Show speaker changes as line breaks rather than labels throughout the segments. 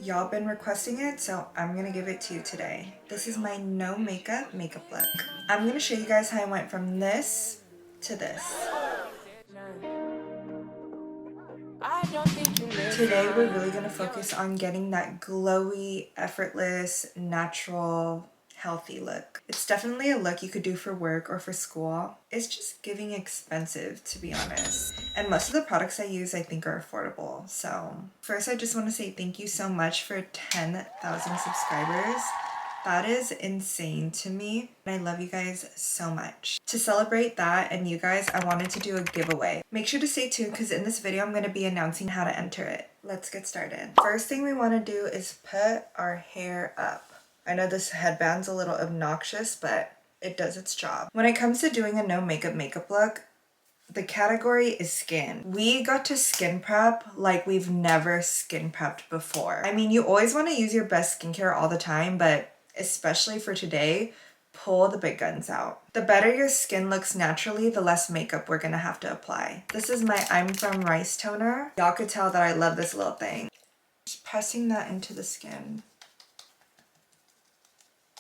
Y'all been requesting it, so I'm gonna give it to you today. This is my no makeup look. I'm gonna show you guys how I went from this to this. Today we're really gonna focus on getting that glowy, effortless, natural, healthy look. It's definitely a look you could do for work or for school. It's just giving expensive, to be honest. And most of the products I use I think are affordable. So first I just want to say thank you so much for 10,000 subscribers. That is insane to me, and I love you guys so much. To celebrate that and you guys, I wanted to do a giveaway. Make sure to stay tuned because in this video I'm going to be announcing how to enter it. Let's get started. First thing we want to do is put our hair up. I know this headband's a little obnoxious, but it does its job. When it comes to doing a no makeup look, the category is skin. We got to skin prep like we've never skin prepped before. I mean, you always want to use your best skincare all the time, but especially for today, pull the big guns out. The better your skin looks naturally, the less makeup we're gonna have to apply. This is my I'm From Rice toner. Y'all could tell that I love this little thing. Just pressing that into the skin.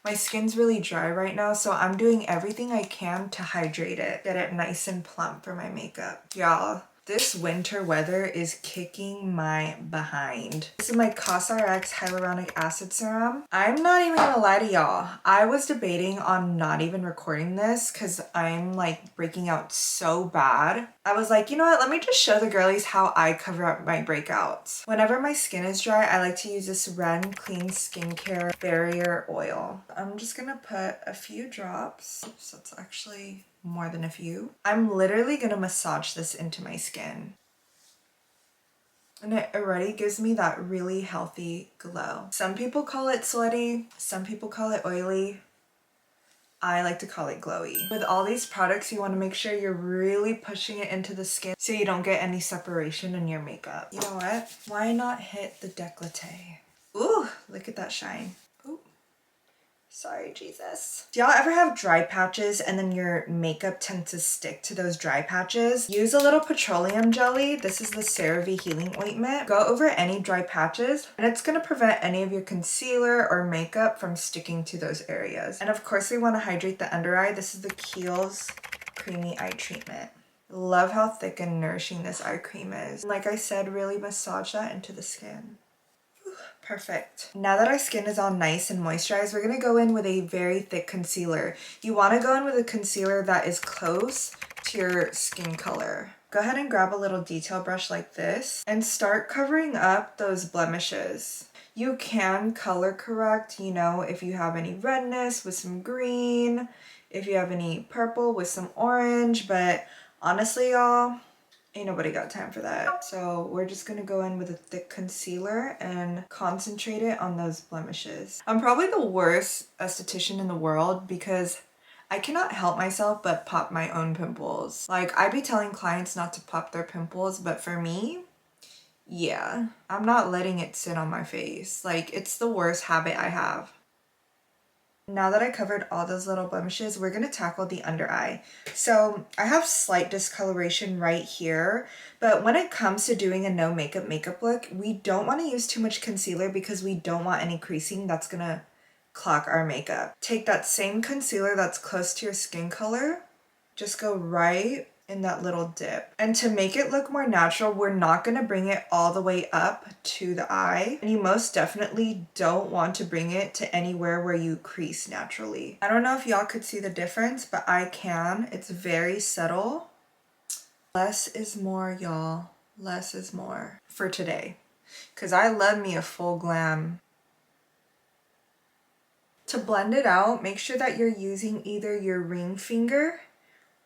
My skin's really dry right now, so I'm doing everything I can to hydrate it, get it nice and plump for my makeup. Y'all, this winter weather is kicking my behind. This is my CosRX Hyaluronic Acid Serum. I'm not even gonna lie to y'all. I was debating on not even recording this because I'm like breaking out so bad. I was like, you know what? Let me just show the girlies how I cover up my breakouts. Whenever my skin is dry, I like to use this Ren Clean Skincare Barrier Oil. I'm just gonna put a few drops. Oops, that's actually more than a few. I'm literally gonna massage this into my skin. And it already gives me that really healthy glow. Some people call it sweaty, some people call it oily. I like to call it glowy. With all these products, you want to make sure you're really pushing it into the skin so you don't get any separation in your makeup. You know what? Why not hit the décolleté? Ooh, look at that shine. Ooh. Sorry, Jesus. Do y'all ever have dry patches and then your makeup tends to stick to those dry patches? Use a little petroleum jelly. This is the CeraVe Healing Ointment. Go over any dry patches and it's going to prevent any of your concealer or makeup from sticking to those areas. And of course, we want to hydrate the under eye. This is the Kiehl's Creamy Eye Treatment. Love how thick and nourishing this eye cream is. Like I said, really massage that into the skin. Perfect. Now that our skin is all nice and moisturized, we're going to go in with a very thick concealer. You want to go in with a concealer that is close to your skin color. Go ahead and grab a little detail brush like this and start covering up those blemishes. You can color correct, you know, if you have any redness with some green, if you have any purple with some orange, but honestly, y'all, ain't nobody got time for that. So we're just gonna go in with a thick concealer and concentrate it on those blemishes. I'm probably the worst esthetician in the world because I cannot help myself but pop my own pimples. Like, I be telling clients not to pop their pimples, but for me, yeah, I'm not letting it sit on my face. Like, it's the worst habit I have. Now that I covered all those little blemishes, we're going to tackle the under eye. So I have slight discoloration right here, but when it comes to doing a no makeup look, we don't want to use too much concealer because we don't want any creasing that's going to clog our makeup. Take that same concealer that's close to your skin color, just go right in that little dip. And to make it look more natural, we're not going to bring it all the way up to the eye. And you most definitely don't want to bring it to anywhere where you crease naturally. I don't know if y'all could see the difference, but I can. It's very subtle. Less is more, y'all. Less is more for today. Because I love me a full glam. To blend it out, make sure that you're using either your ring finger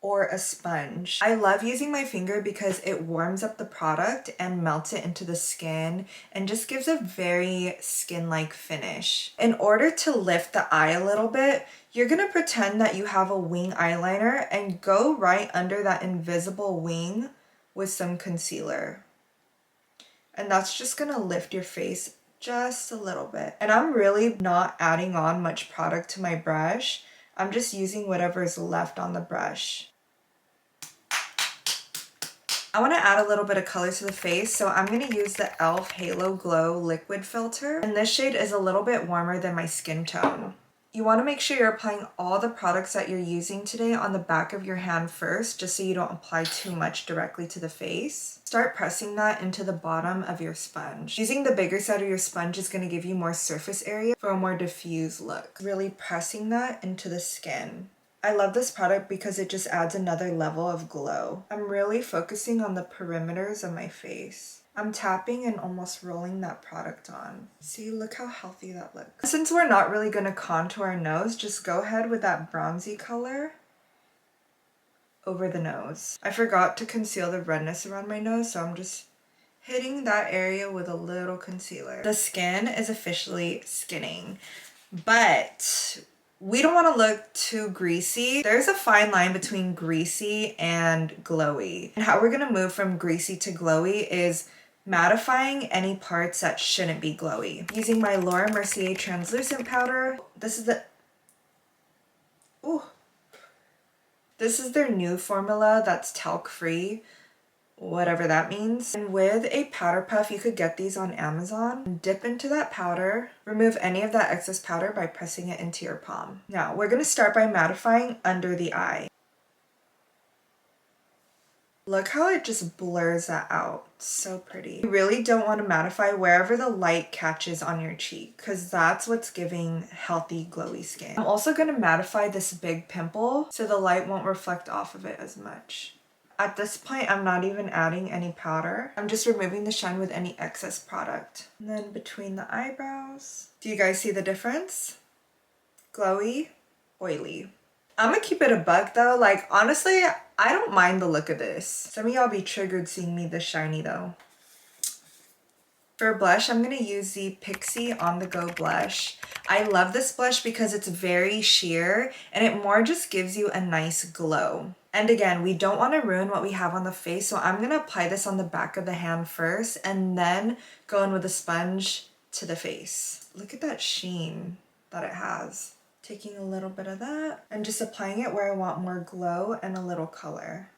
or a sponge. I love using my finger because it warms up the product and melts it into the skin and just gives a very skin-like finish. In order to lift the eye a little bit, you're gonna pretend that you have a wing eyeliner and go right under that invisible wing with some concealer. And that's just gonna lift your face just a little bit. And I'm really not adding on much product to my brush. I'm just using whatever is left on the brush. I want to add a little bit of color to the face, so I'm going to use the e.l.f. Halo Glow Liquid Filter. And this shade is a little bit warmer than my skin tone. You want to make sure you're applying all the products that you're using today on the back of your hand first, just so you don't apply too much directly to the face. Start pressing that into the bottom of your sponge. Using the bigger side of your sponge is going to give you more surface area for a more diffuse look. Really pressing that into the skin. I love this product because it just adds another level of glow. I'm really focusing on the perimeters of my face. I'm tapping and almost rolling that product on. See, look how healthy that looks. Since we're not really going to contour our nose, just go ahead with that bronzy color over the nose. I forgot to conceal the redness around my nose, so I'm just hitting that area with a little concealer. The skin is officially skinning, but we don't want to look too greasy. There's a fine line between greasy and glowy. And how we're going to move from greasy to glowy is mattifying any parts that shouldn't be glowy. Using my Laura Mercier translucent powder. This is the... Ooh. This is their new formula that's talc free, whatever that means. And with a powder puff, you could get these on Amazon. Dip into that powder, remove any of that excess powder by pressing it into your palm. Now, we're gonna start by mattifying under the eye. Look how it just blurs that out. So pretty. You really don't want to mattify wherever the light catches on your cheek, because that's what's giving healthy glowy skin. I'm also going to mattify this big pimple so the light won't reflect off of it as much. At this point, I'm not even adding any powder. I'm just removing the shine with any excess product. And then between the eyebrows. Do you guys see the difference? Glowy, oily. I'm gonna keep it a buck though. Like, honestly, I don't mind the look of this. Some of y'all be triggered seeing me this shiny though. For blush, I'm gonna use the Pixi On The Go blush. I love this blush because it's very sheer and it more just gives you a nice glow. And again, we don't want to ruin what we have on the face, so I'm gonna apply this on the back of the hand first and then go in with a sponge to the face. Look at that sheen that it has. Taking a little bit of that and just applying it where I want more glow and a little color.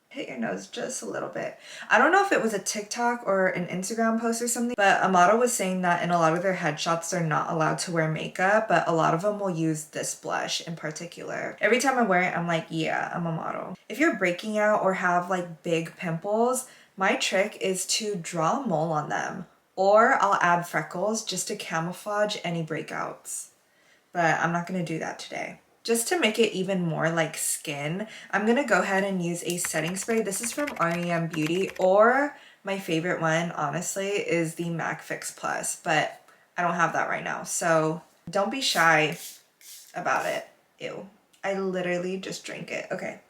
Hit your nose just a little bit. I don't know if it was a TikTok or an Instagram post or something, but a model was saying that in a lot of their headshots, they're not allowed to wear makeup, but a lot of them will use this blush in particular. Every time I wear it, I'm like, yeah, I'm a model. If you're breaking out or have like big pimples, my trick is to draw a mole on them. Or I'll add freckles just to camouflage any breakouts. But I'm not going to do that today. Just to make it even more like skin, I'm going to go ahead and use a setting spray. This is from REM Beauty, or my favorite one, honestly, is the MAC Fix Plus. But I don't have that right now. So don't be shy about it. Ew. I literally just drank it. Okay.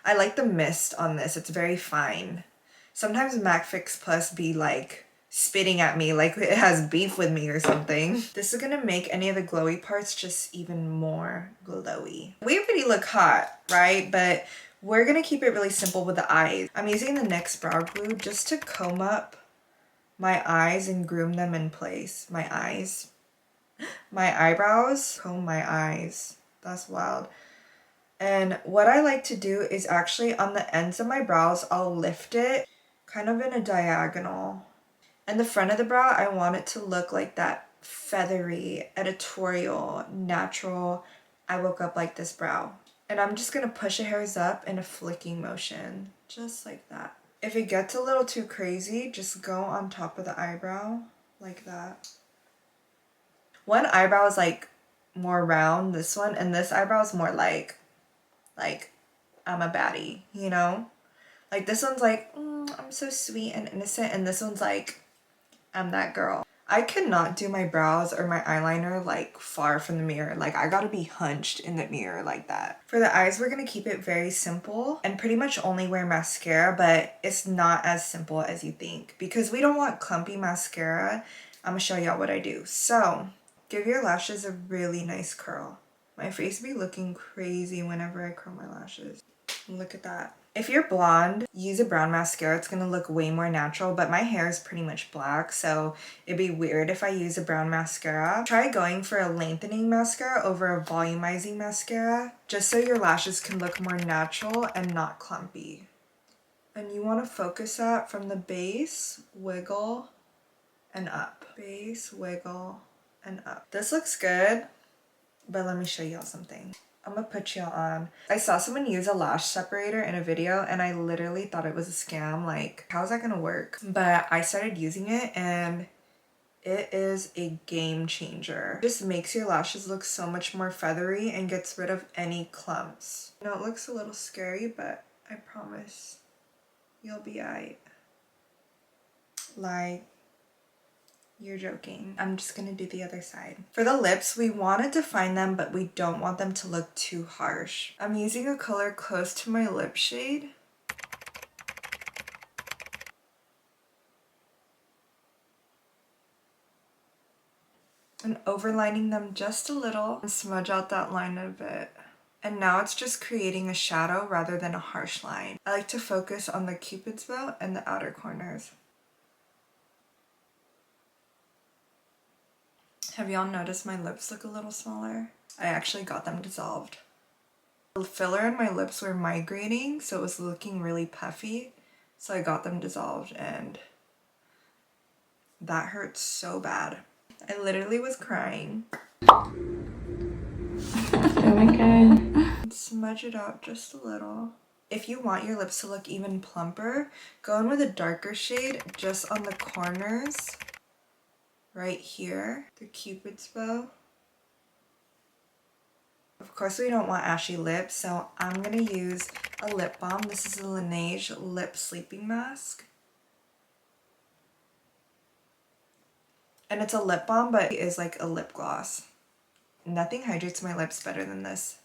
I like the mist on this. It's very fine. Sometimes MAC Fix Plus be like spitting at me like it has beef with me or something. This is gonna make any of the glowy parts just even more glowy. We already look hot, right? But we're gonna keep it really simple with the eyes. I'm using the NYX Brow Glue just to comb up my eyes and groom them in place. My eyes. My eyebrows. Comb my eyes. That's wild. And what I like to do is actually on the ends of my brows, I'll lift it kind of in a diagonal. And the front of the brow, I want it to look like that feathery, editorial, natural, I woke up like this brow. And I'm just going to push the hairs up in a flicking motion, just like that. If it gets a little too crazy, just go on top of the eyebrow like that. One eyebrow is like more round, this one, and this eyebrow is more like I'm a baddie, you know? Like this one's like, I'm so sweet and innocent, and this one's like, I'm that girl. I cannot do my brows or my eyeliner like far from the mirror. Like I gotta be hunched in the mirror like that. For the eyes, we're gonna keep it very simple and pretty much only wear mascara, but it's not as simple as you think because we don't want clumpy mascara. I'm gonna show y'all what I do. So give your lashes a really nice curl. My face be looking crazy whenever I curl my lashes. Look at that. If you're blonde, use a brown mascara. It's gonna look way more natural, but my hair is pretty much black, so it'd be weird if I use a brown mascara. Try going for a lengthening mascara over a volumizing mascara, just so your lashes can look more natural and not clumpy. And you wanna focus that from the base, wiggle, and up. Base, wiggle, and up. This looks good, but let me show y'all something. I'm gonna put y'all on. I saw someone use a lash separator in a video and I literally thought it was a scam. Like, how's that gonna work? But I started using it and it is a game changer. It just makes your lashes look so much more feathery and gets rid of any clumps. I know it looks a little scary, but I promise you'll be alright. Like, you're joking. I'm just gonna do the other side. For the lips, we want to define them, but we don't want them to look too harsh. I'm using a color close to my lip shade. And overlining them just a little and smudge out that line a bit. And now it's just creating a shadow rather than a harsh line. I like to focus on the cupid's bow and the outer corners. Have y'all noticed my lips look a little smaller? I actually got them dissolved. The filler in my lips were migrating, so it was looking really puffy. So I got them dissolved and that hurts so bad. I literally was crying. Oh my god. Smudge it out just a little. If you want your lips to look even plumper, go in with a darker shade just on the corners. Right here, the cupid's bow. Of course we don't want ashy lips, so I'm gonna use a lip balm. This is a Laneige lip sleeping mask. And it's a lip balm, but it is like a lip gloss. Nothing hydrates my lips better than this.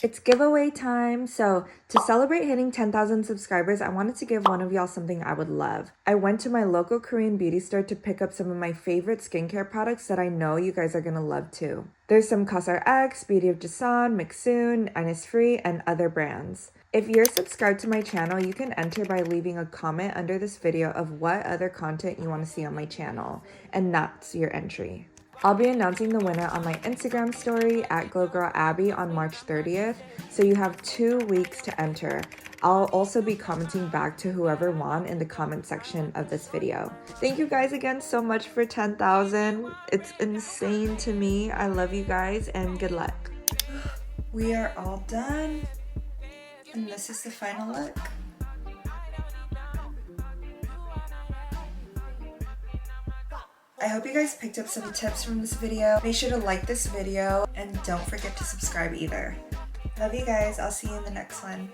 It's giveaway time, so to celebrate hitting 10,000 subscribers, I wanted to give one of y'all something I would love. I went to my local Korean beauty store to pick up some of my favorite skincare products that I know you guys are gonna love too. There's some CosRX, Beauty of Jason, Mixsoon, Innisfree, and other brands. If you're subscribed to my channel, you can enter by leaving a comment under this video of what other content you want to see on my channel, and that's your entry. I'll be announcing the winner on my Instagram story at glogirlabby on March 30th, so you have 2 weeks to enter. I'll also be commenting back to whoever won in the comment section of this video. Thank you guys again so much for 10,000. It's insane to me. I love you guys and good luck. We are all done, and this is the final look. I hope you guys picked up some tips from this video. Make sure to like this video and don't forget to subscribe either. Love you guys. I'll see you in the next one.